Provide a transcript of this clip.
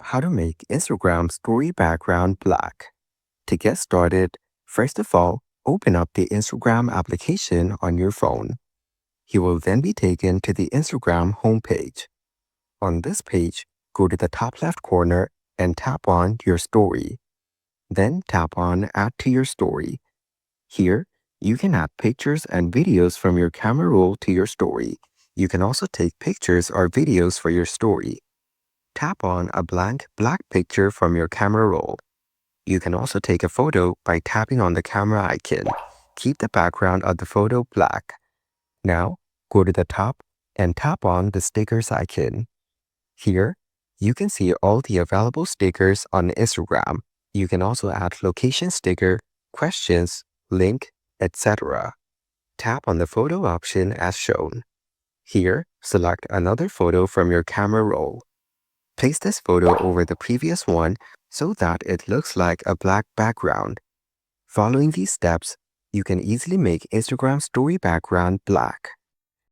how to make Instagram story background black. To get started, first of all, open up the Instagram application on your phone. You will then be taken to the Instagram homepage. On this page, go to the top left corner and tap on your story. Then tap on Add to your story. Here, you can add pictures and videos from your camera roll to your story. You can also take pictures or videos for your story. Tap on a blank black picture from your camera roll. You can also take a photo by tapping on the camera icon. Keep the background of the photo black. Now, go to the top and tap on the stickers icon. Here, you can see all the available stickers on Instagram. You can also add location sticker, questions, link, etc. Tap on the photo option as shown. Here, select another photo from your camera roll. Place this photo over the previous one so that it looks like a black background. Following these steps, you can easily make Instagram story background black.